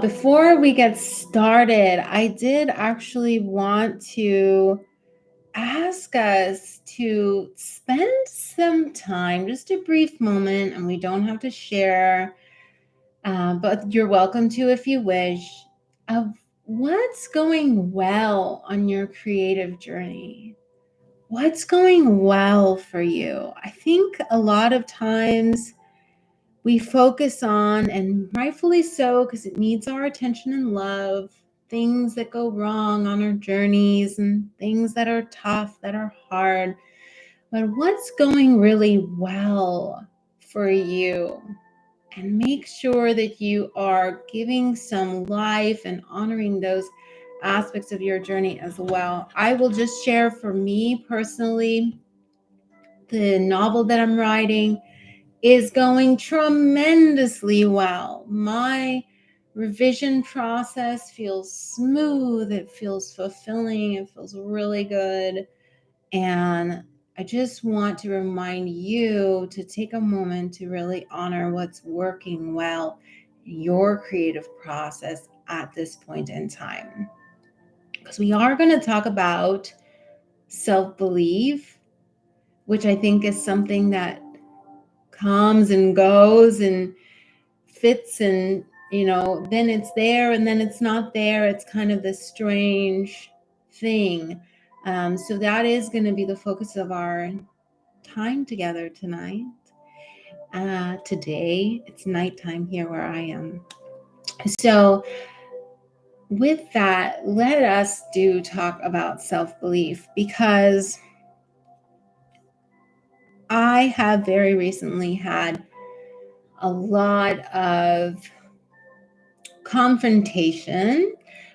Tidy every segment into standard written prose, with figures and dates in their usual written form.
Before we get started, I did actually want to ask us to spend some time, just a brief moment, and we don't have to share, but you're welcome to if you wish, of what's going well on your creative journey. What's going well for you? I think a lot of times we focus on, and rightfully so, because it needs our attention and love, things that go wrong on our journeys and things that are tough, that are hard. But what's going really well for you? And make sure that you are giving some life and honoring those aspects of your journey as well. I will just share for me personally, the novel that I'm writing is going tremendously well. My revision process feels smooth, it feels fulfilling, it feels really good. And I just want to remind you to take a moment to really honor what's working well in your creative process at this point in time. Because we are going to talk about self-belief, which I think is something that comes and goes and fits, and then it's there and then it's not there. It's kind of this strange thing. So that is going to be the focus of our time together tonight. Today it's nighttime here where I am. So with that, let us do talk about self-belief, because I have very recently had a lot of confrontation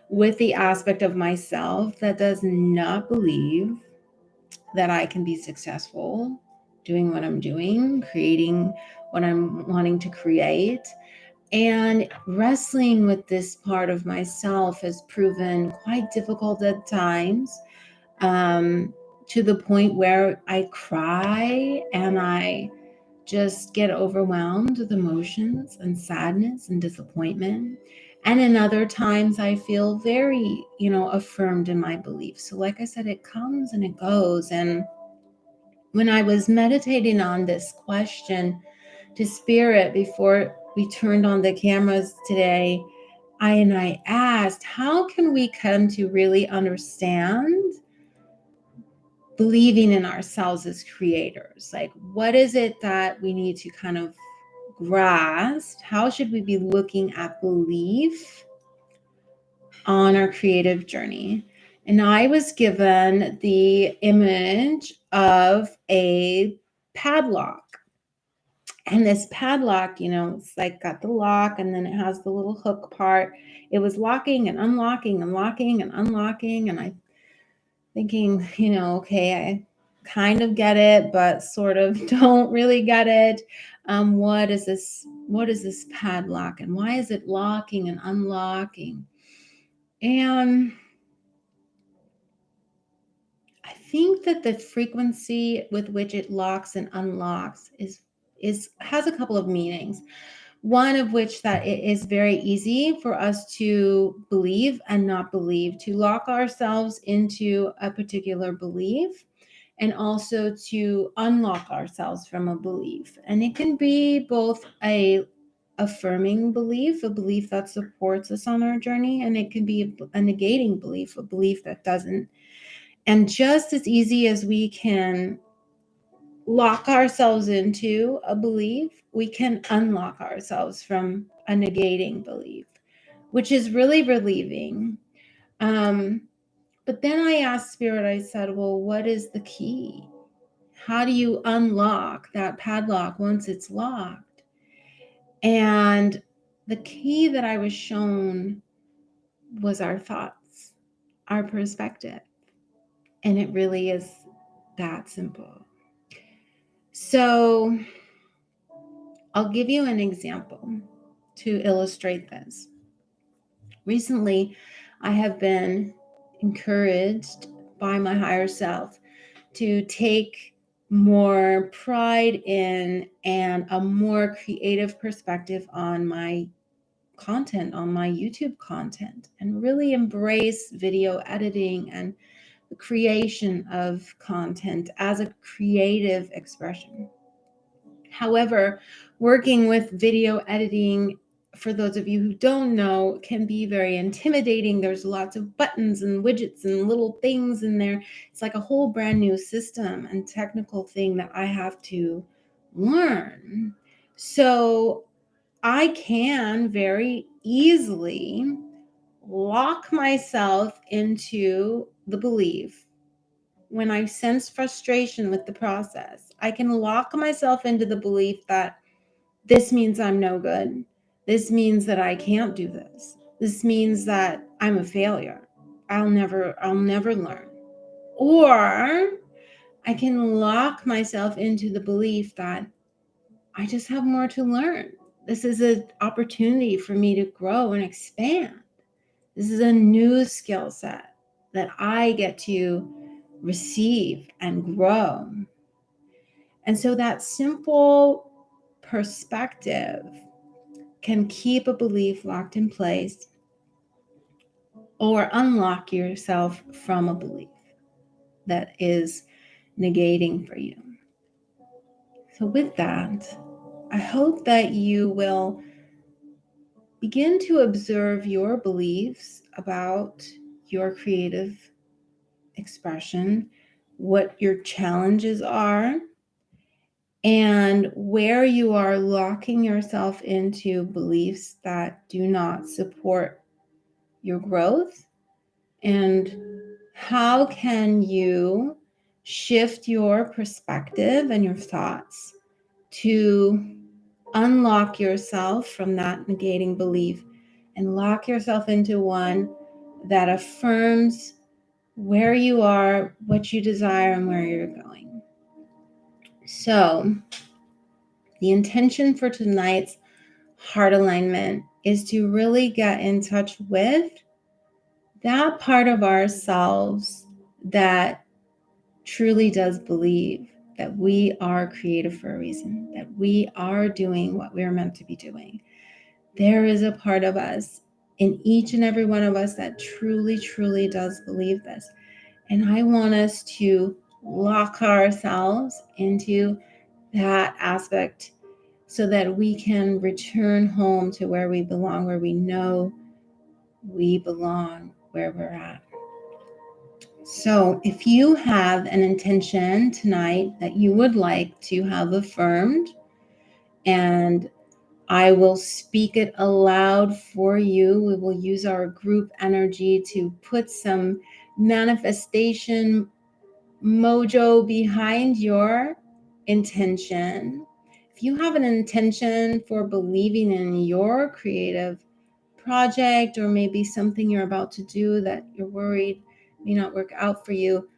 with the aspect of myself that does not believe that I can be successful doing what I'm doing, creating what I'm wanting to create. And wrestling with this part of myself has proven quite difficult at times, to the point where I cry and I just get overwhelmed with emotions and sadness and disappointment. And in other times, I feel very, affirmed in my beliefs. So, like I said, it comes and it goes. And when I was meditating on this question to Spirit before we turned on the cameras today, I asked, how can we come to really understand believing in ourselves as creators? Like, what is it that we need to kind of grasp? How should we be looking at belief on our creative journey? And I was given the image of a padlock. And this padlock, it's like got the lock and then it has the little hook part. It was locking and unlocking and locking and unlocking. And I thinking, okay, I kind of get it, but sort of don't really get it. What is this? What is this padlock, and why is it locking and unlocking? And I think that the frequency with which it locks and unlocks has a couple of meanings. One of which that it is very easy for us to believe and not believe, to lock ourselves into a particular belief, and also to unlock ourselves from a belief. And it can be both a affirming belief, a belief that supports us on our journey, and it can be a negating belief, a belief that doesn't. And just as easy as we can lock ourselves into a belief, we can unlock ourselves from a negating belief, which is really relieving. But then I asked Spirit, I said, well, what is the key? How do you unlock that padlock once it's locked? And the key that I was shown was our thoughts, our perspective. And it really is that simple. So I'll give you an example to illustrate this. Recently, I have been encouraged by my higher self to take more pride in and a more creative perspective on my content on my YouTube content and really embrace video editing and the creation of content as a creative expression. However, working with video editing, for those of you who don't know, can be very intimidating. There's lots of buttons and widgets and little things in there. It's like a whole brand new system and technical thing that I have to learn. So I can very easily lock myself into the belief when I sense frustration with the process. I can lock myself into the belief that this means I'm no good. This means that I can't do this. This means that I'm a failure. I'll never learn. Or I can lock myself into the belief that I just have more to learn. This is an opportunity for me to grow and expand. This is a new skill set that I get to receive and grow. And so that simple perspective can keep a belief locked in place or unlock yourself from a belief that is negating for you. So with that, I hope that you will begin to observe your beliefs about your creative expression, what your challenges are, and where you are locking yourself into beliefs that do not support your growth, and how can you shift your perspective and your thoughts to unlock yourself from that negating belief and lock yourself into one that affirms where you are, what you desire, and where you're going. So the intention for tonight's heart alignment is to really get in touch with that part of ourselves that truly does believe that we are creative for a reason, that we are doing what we are meant to be doing. There is a part of us in each and every one of us that truly, truly does believe this. And I want us to lock ourselves into that aspect so that we can return home to where we belong, where we know we belong, where we're at. So if you have an intention tonight that you would like to have affirmed, and I will speak it aloud for you. We will use our group energy to put some manifestation mojo behind your intention. If you have an intention for believing in your creative project, or maybe something you're about to do that you're worried may not work out for you,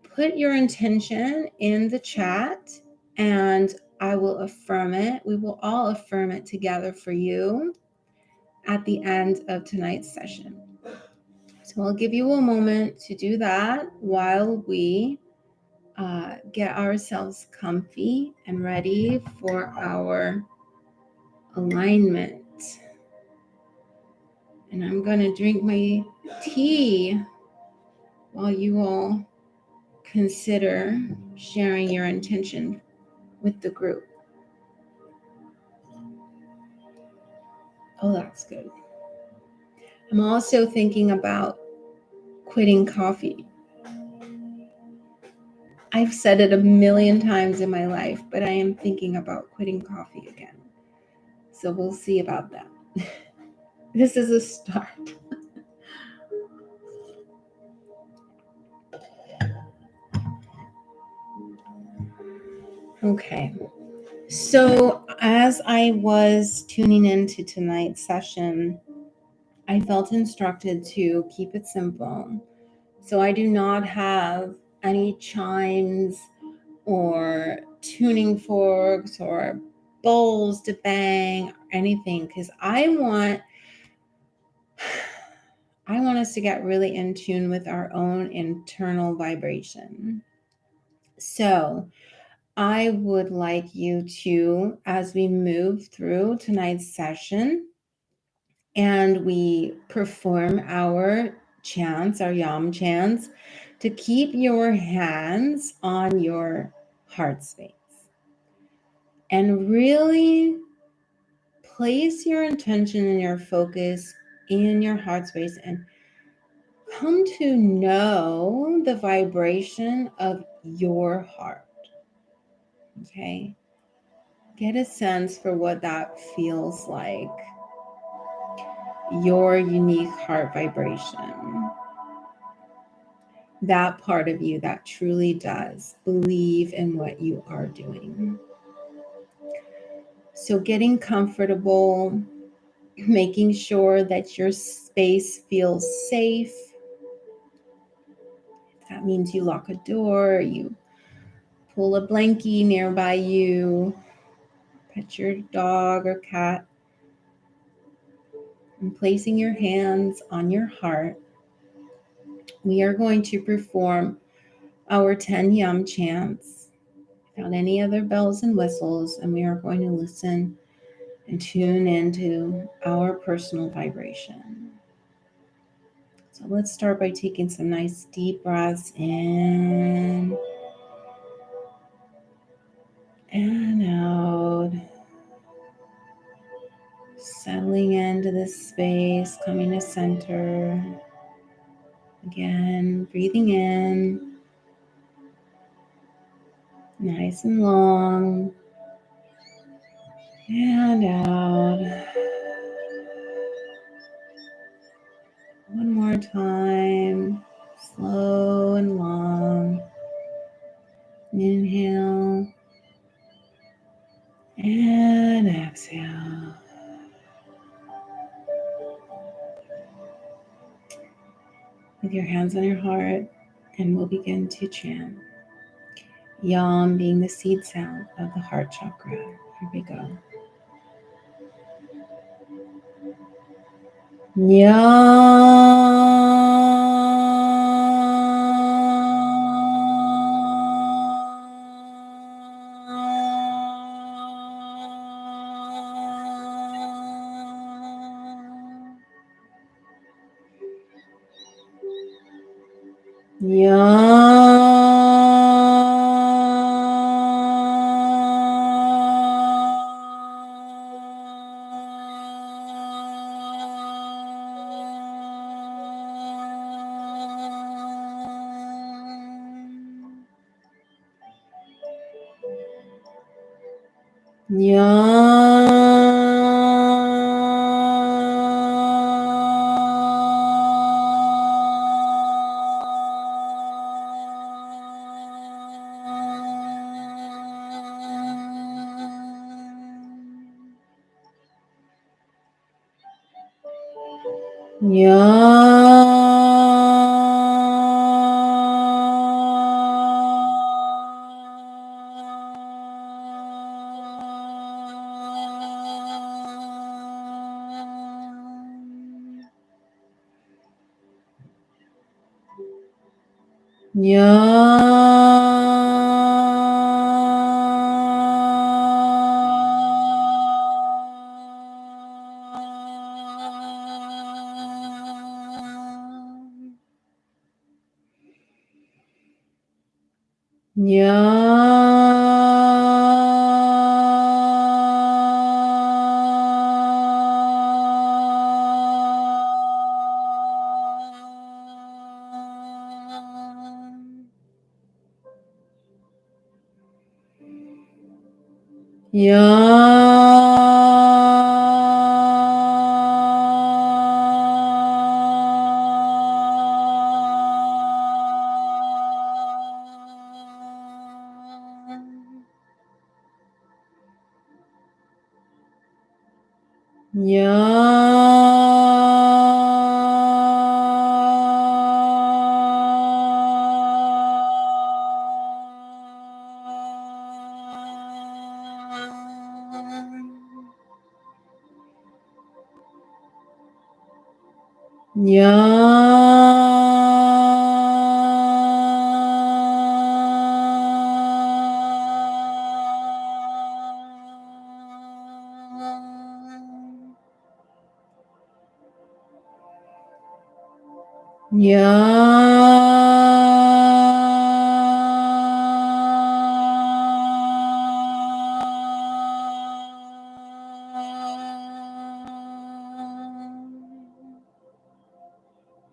put your intention in the chat and I will affirm it. We will all affirm it together for you at the end of tonight's session. So I'll give you a moment to do that while we get ourselves comfy and ready for our alignment. And I'm going to drink my tea while you all consider sharing your intention with the group. Oh, that's good. I'm also thinking about quitting coffee. I've said it a million times in my life, but I am thinking about quitting coffee again. So we'll see about that. This is a start. Okay. So as I was tuning into tonight's session, I felt instructed to keep it simple. So I do not have any chimes or tuning forks or bowls to bang or anything, because I want us to get really in tune with our own internal vibration. So I would like you to, as we move through tonight's session, And we perform our chants, our yam chants, to keep your hands on your heart space. And really place your intention and your focus in your heart space and come to know the vibration of your heart. Okay? Get a sense for what that feels like. Your unique heart vibration. That part of you that truly does believe in what you are doing. So getting comfortable, making sure that your space feels safe. That means you lock a door, you pull a blankie nearby you, pet your dog or cat, and placing your hands on your heart. We are going to perform our 10 yum chants without any other bells and whistles, and we are going to listen and tune into our personal vibration. So let's start by taking some nice deep breaths in and out. Settling into this space, coming to center. Again, breathing in, nice and long, and out. One more time, slow and long. Inhale and exhale. With your hands on your heart, and we'll begin to chant. Yam being the seed sound of the heart chakra. Here we go.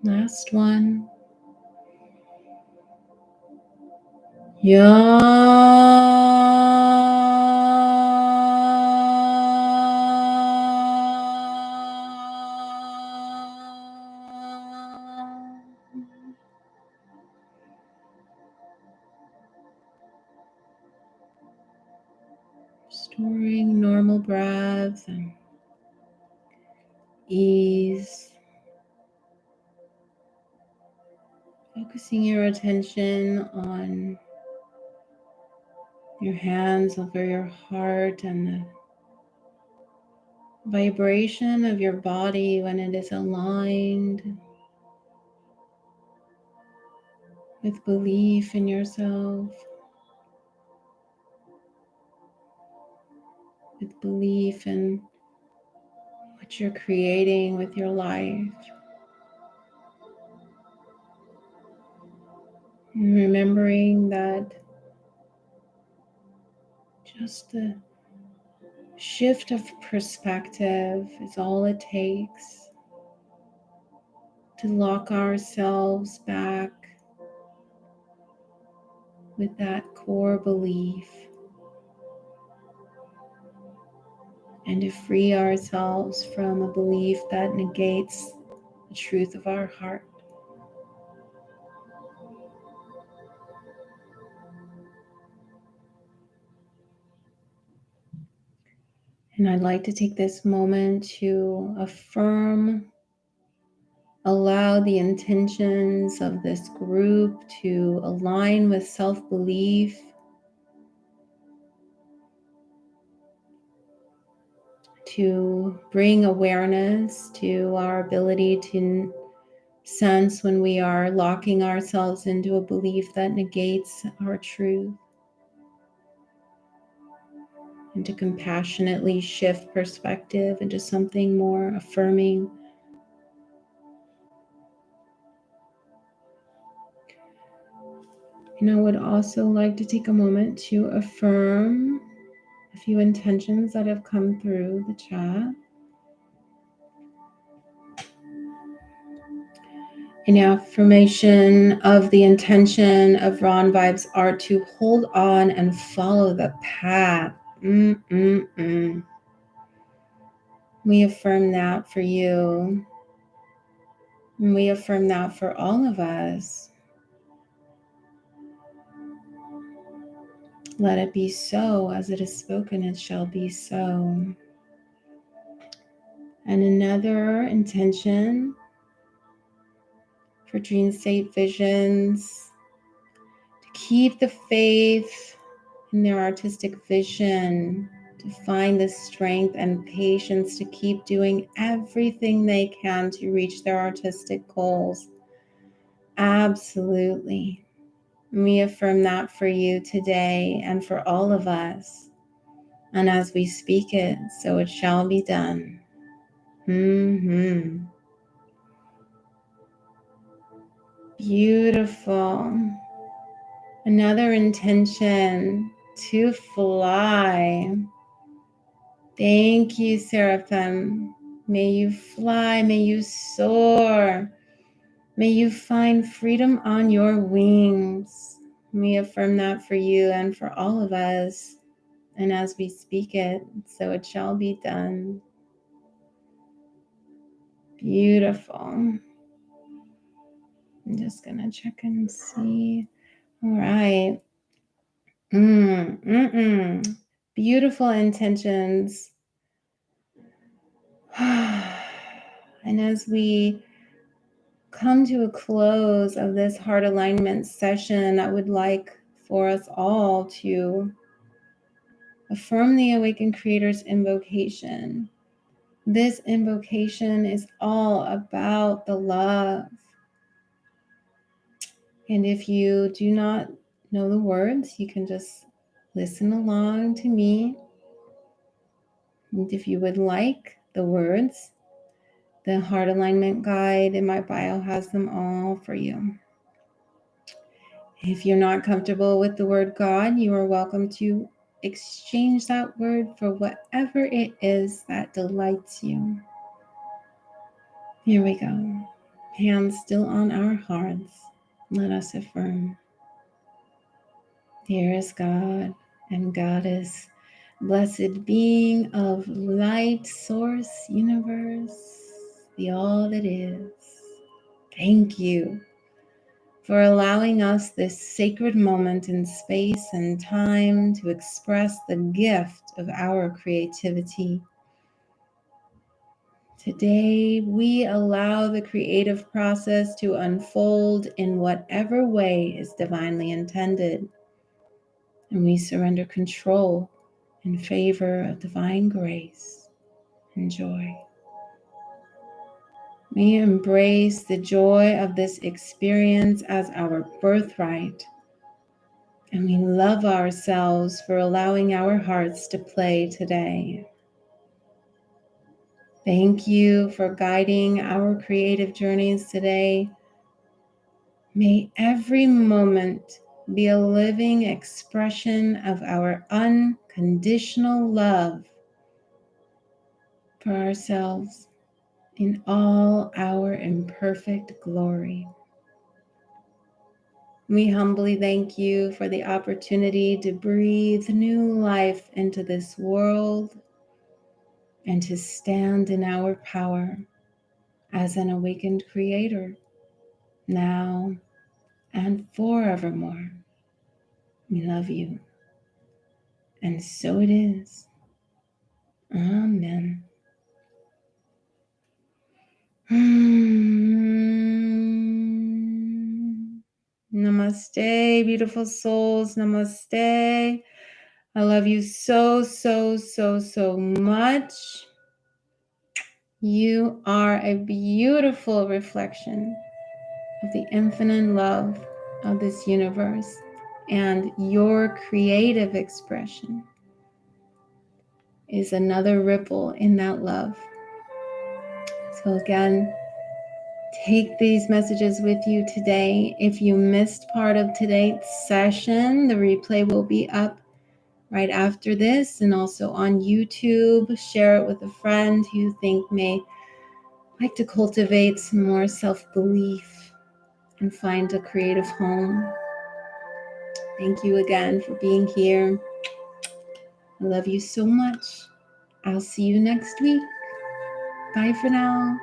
Last one. Yum. Restoring normal breath and ease. Focusing your attention on your hands over your heart and the vibration of your body when it is aligned with belief in yourself, with belief in what you're creating with your life. And remembering that just the shift of perspective is all it takes to lock ourselves back with that core belief and to free ourselves from a belief that negates the truth of our heart. And I'd like to take this moment to allow the intentions of this group to align with self-belief, to bring awareness to our ability to sense when we are locking ourselves into a belief that negates our truth, and to compassionately shift perspective into something more affirming. And I would also like to take a moment to affirm a few intentions that have come through the chat. An affirmation of the intention of Ron Vibes are to hold on and follow the path. We affirm that for you. And we affirm that for all of us. Let it be so, as it is spoken, it shall be so. And another intention for Dream State Visions, to keep the faith in their artistic vision, to find the strength and patience to keep doing everything they can to reach their artistic goals. Absolutely. We affirm that for you today and for all of us. And as we speak it, so it shall be done. Beautiful. Another intention to fly. Thank you, Seraphim. May you fly, may you soar. May you find freedom on your wings. We affirm that for you and for all of us. And as we speak it, so it shall be done. Beautiful. I'm just going to check and see. All right. Beautiful intentions. And as we come to a close of this heart alignment session, I would like for us all to affirm the Awakened Creator's invocation. This invocation is all about the love. And if you do not know the words, you can just listen along to me. And if you would like the words, The heart alignment guide in my bio has them all for you. If you're not comfortable with the word God, you are welcome to exchange that word for whatever it is that delights you. Here we go. Hands still on our hearts. Let us affirm. Dearest God and Goddess, blessed being of light, source, universe, the all that is, thank you for allowing us this sacred moment in space and time to express the gift of our creativity. Today, we allow the creative process to unfold in whatever way is divinely intended, and we surrender control in favor of divine grace and joy. We embrace the joy of this experience as our birthright, and we love ourselves for allowing our hearts to play today. Thank you for guiding our creative journeys today. May every moment be a living expression of our unconditional love for ourselves in all our imperfect glory. We humbly thank you for the opportunity to breathe new life into this world and to stand in our power as an awakened creator, now and forevermore. We love you. And so it is. Amen. Namaste, beautiful souls. Namaste. I love you so, so, so, so much. You are a beautiful reflection of the infinite love of this universe, and your creative expression is another ripple in that love. So again, take these messages with you today. If you missed part of today's session, the replay will be up right after this and also on YouTube. Share it with a friend who you think may like to cultivate some more self-belief and find a creative home. Thank you again for being here. I love you so much. I'll see you next week. Bye for now.